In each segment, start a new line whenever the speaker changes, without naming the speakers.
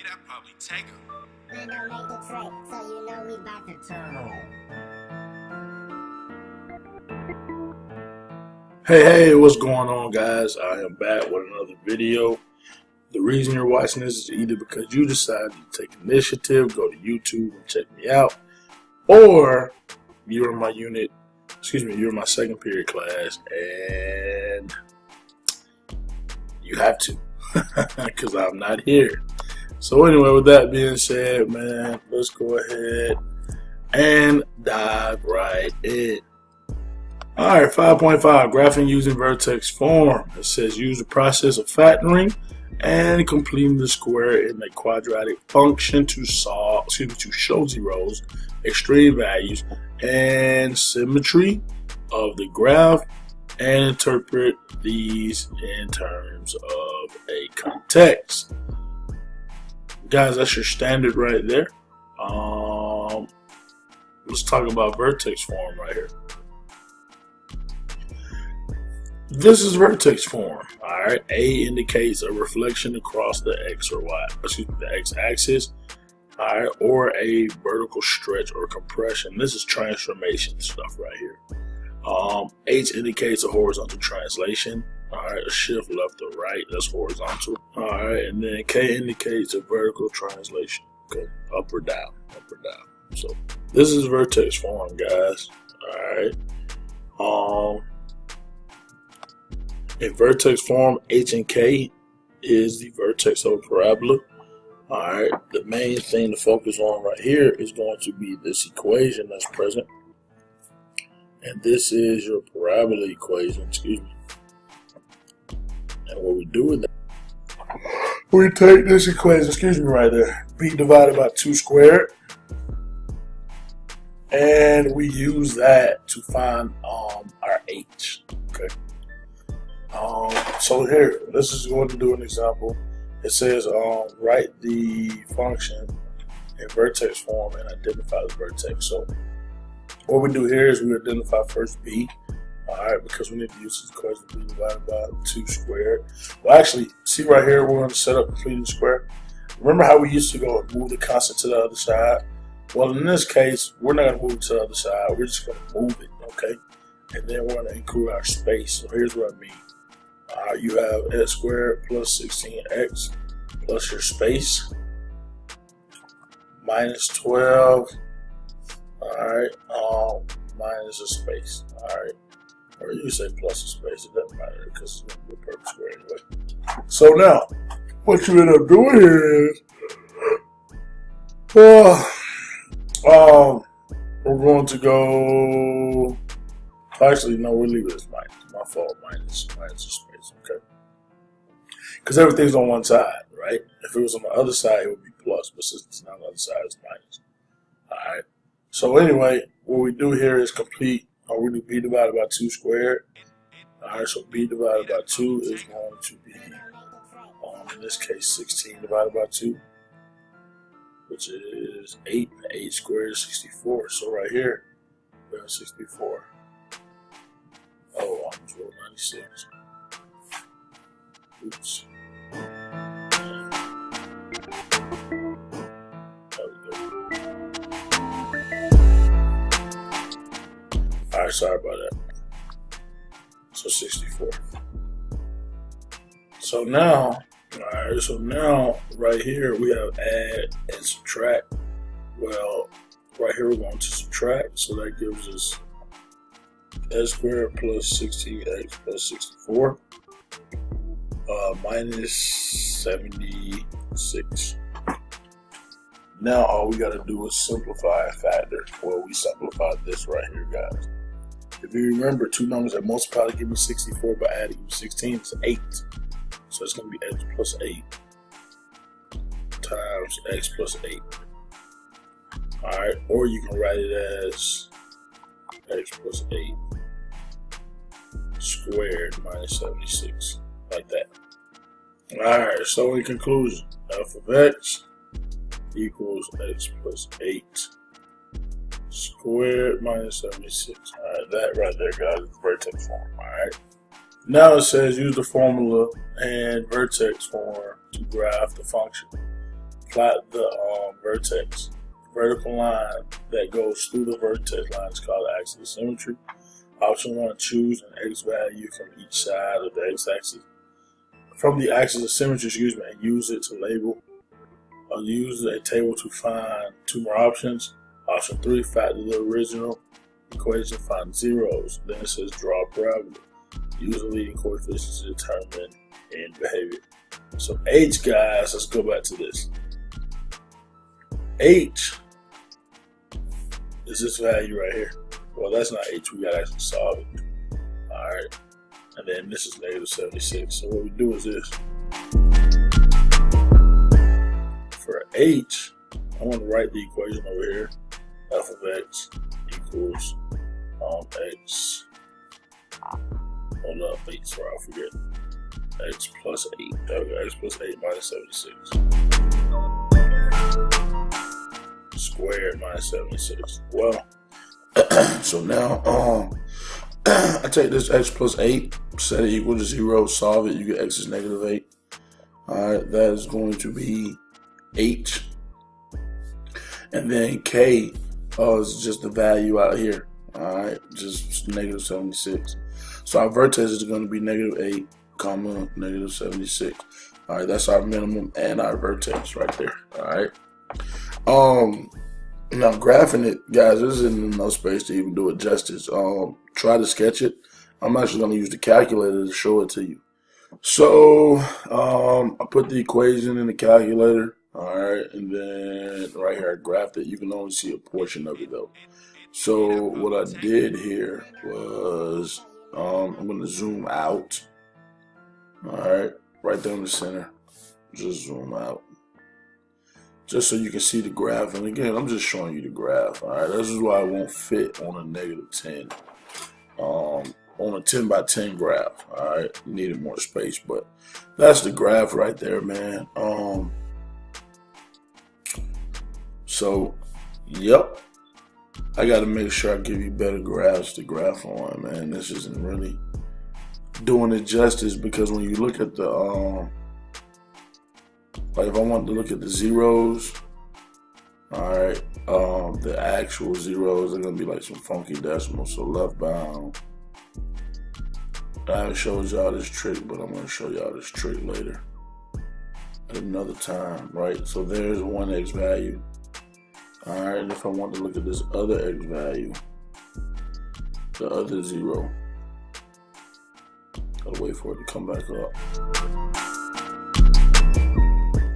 Hey, that probably take him.
Man, don't make the trick, so you know we about to turn on.
Hey, what's going on, guys? I am back with another video. The reason you're watching this is either because you decided to take initiative, go to YouTube and check me out, or you're in my you're in my second period class and you have to because I'm not here. So anyway, with that being said, man, let's go ahead and dive right in. Alright, 5.5, graphing using Vertex Form. It says use the process of factoring and completing the square in a quadratic function to show zeros, extreme values, and symmetry of the graph, and interpret these in terms of a context. Guys, that's your standard right there. Let's talk about Vertex Form right here. This is Vertex Form. Alright, A indicates a reflection across the the x-axis, alright, or a vertical stretch or compression. This is transformation stuff right here. H indicates a horizontal translation. Alright, a shift left to right, that's horizontal. Alright, and then K indicates a vertical translation. Okay, up or down. So this is Vertex Form, guys. Alright. In Vertex Form, H and K is the vertex of a parabola. Alright, the main thing to focus on right here is going to be this equation that's present. And this is your parabola equation, And what we do with that, we take this equation, right there, b divided by 2 squared. And we use that to find our h, okay? So here, this is going to do an example. It says write the function in Vertex Form and identify the vertex. So what we do here is we identify first b, alright, because we need to use this equation, b divided by 2 squared. Well, actually, see right here, we're going to set up completing square. Remember how we used to go and move the constant to the other side? Well, in this case, we're not going to move it to the other side. We're just going to move it, okay? And then we're going to include our space. So here's what I mean. You have x squared plus 16x plus your space minus 12. Alright, minus a space. Alright, or you say plus a space, it doesn't matter because it's going to be a perfect square anyway. So now, what you end up doing here is, we're going to go. Actually, no, we'll leave it as minus. My fault, minus a space, okay? Because everything's on one side, right? If it was on the other side, it would be plus, but since it's not on the other side, it's minus. Alright. So anyway, what we do here is complete, we do b divided by 2 squared. Alright, so b divided by 2 is going to be, in this case, 16 divided by 2, which is 8. 8 squared is 64. So right here, we have 64. Oh, I'm 96. Oops. Alright, sorry about that. So 64. So now, right here we have add and subtract. Well, right here we're going to subtract, so that gives us x squared plus 16x plus 64 minus 76. Now all we got to do is simplify a factor. Well, we simplified this right here, guys. If you remember, two numbers that multiply to give me 64 by adding 16 is 8. So it's going to be x plus 8 times x plus 8. Alright, or you can write it as x plus 8 squared minus 76, like that. Alright, so in conclusion, f of x equals x plus 8 squared minus 76. Alright, that right there, guys, is Vertex Form. Alright. Now it says use the formula and Vertex Form to graph the function. plot the vertex. Vertical line that goes through the vertex line is called the axis of symmetry. Option 1, choose an x value from each side of the x-axis. From the axis of symmetry, and use it to label. Or use a table to find 2 more options. Option 3, factor the original equation, find zeros. Then it says draw a parabola. Use the leading coefficients to determine end behavior. So H, guys, let's go back to this. H is this value right here. Well, that's not H. We got to actually solve it. All right. And then this is negative 76. So what we do is this. For H, I want to write the equation over here. F of X equals X. Hold up. Wait, sorry, I forget. X plus 8. There we go. X plus 8 minus 76. Squared minus 76. Well, so now I take this x plus 8, set it equal to 0, solve it, you get x is negative 8. Alright, that is going to be H. And then K is just the value out here. Alright, just negative 76. So our vertex is going to be negative 8, comma, negative 76. Alright, that's our minimum and our vertex right there. Alright. Now graphing it, guys, there isn't enough space to even do it justice. Try to sketch it. I'm actually going to use the calculator to show it to you. So I put the equation in the calculator. All right, and then right here I graphed it. You can only see a portion of it though. So what I did here was I'm going to zoom out. All right there in the center. Just zoom out. Just so you can see the graph. And again, I'm just showing you the graph. All right, this is why it won't fit on a negative 10. On a 10 by 10 graph. All right, you needed more space, but that's the graph right there, man. So, yep. I got to make sure I give you better graphs to graph on, man. This isn't really doing it justice because when you look at the like if I want to look at the zeros, all right, the actual zeros are gonna be like some funky decimals. So left bound. I haven't showed y'all this trick, but I'm gonna show y'all this trick later at another time, right? So there's one x value. All right, and if I want to look at this other x value, the other zero, gotta wait for it to come back up.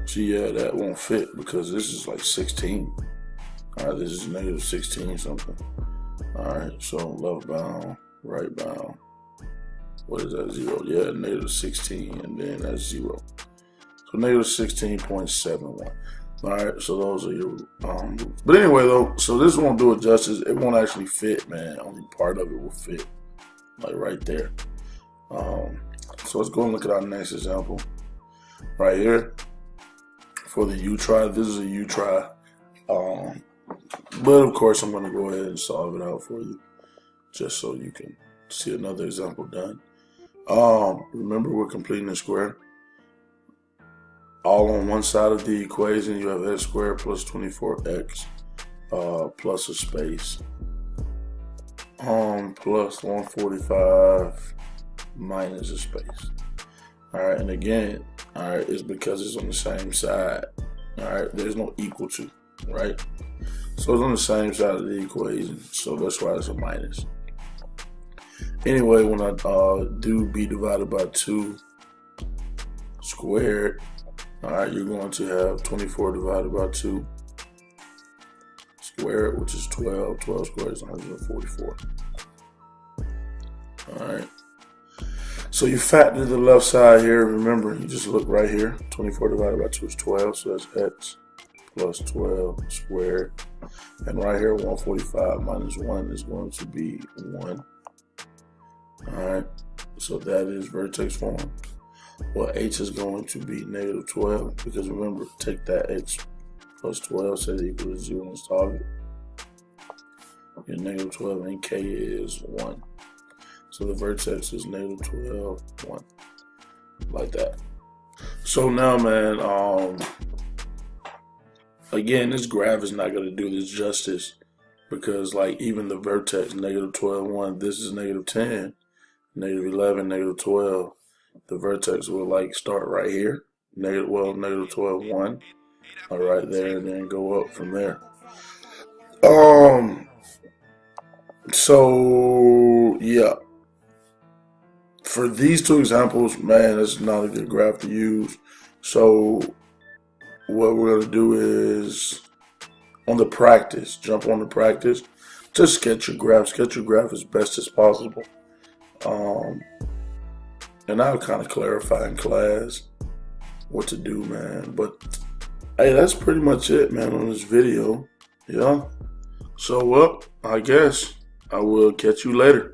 See, yeah, that won't fit because this is like 16. All right, this is negative 16 something. All right, so left bound, right bound. What is that, 0? Yeah, negative 16, and then that's 0. So negative 16.71. All right, so those are your but anyway, though, so this won't do it justice. It won't actually fit, man. Only part of it will fit, like right there. So let's go and look at our next example. Right here, for the U-try, this is a U-try. But of course, I'm going to go ahead and solve it out for you, just so you can see another example done. Remember, we're completing a square. All on one side of the equation, you have x squared plus 24x plus a space plus 145 minus a space. All right, and again, all right, it's because it's on the same side. All right, there's no equal to, right? So it's on the same side of the equation, so that's why it's a minus. Anyway, when I do b divided by 2 squared, all right, you're going to have 24 divided by 2 squared, which is 12. 12 squared is 144. All right. So you factor the left side here. Remember, you just look right here. 24 divided by 2 is 12, so that's x plus 12 squared. And right here, 145 minus 1 is going to be 1. All right, so that is vertex form. Well, h is going to be negative 12 because remember, take that x plus 12, set it equal to 0 and solve it. Your negative 12 and k is 1. So the vertex is negative 12, 1. Like that. So now, man, again, this graph is not going to do this justice because like even the vertex -12, 1, this is -10, -11, -12. The vertex will like start right here, -12, 1, right there, and then go up from there. So yeah, for these two examples, man, it's not a good graph to use. So what we're gonna do is on the practice, jump on the practice, just sketch your graph as best as possible. And I'll kind of clarify in class what to do, man. But hey, that's pretty much it, man, on this video. Yeah. So, well, I guess I will catch you later.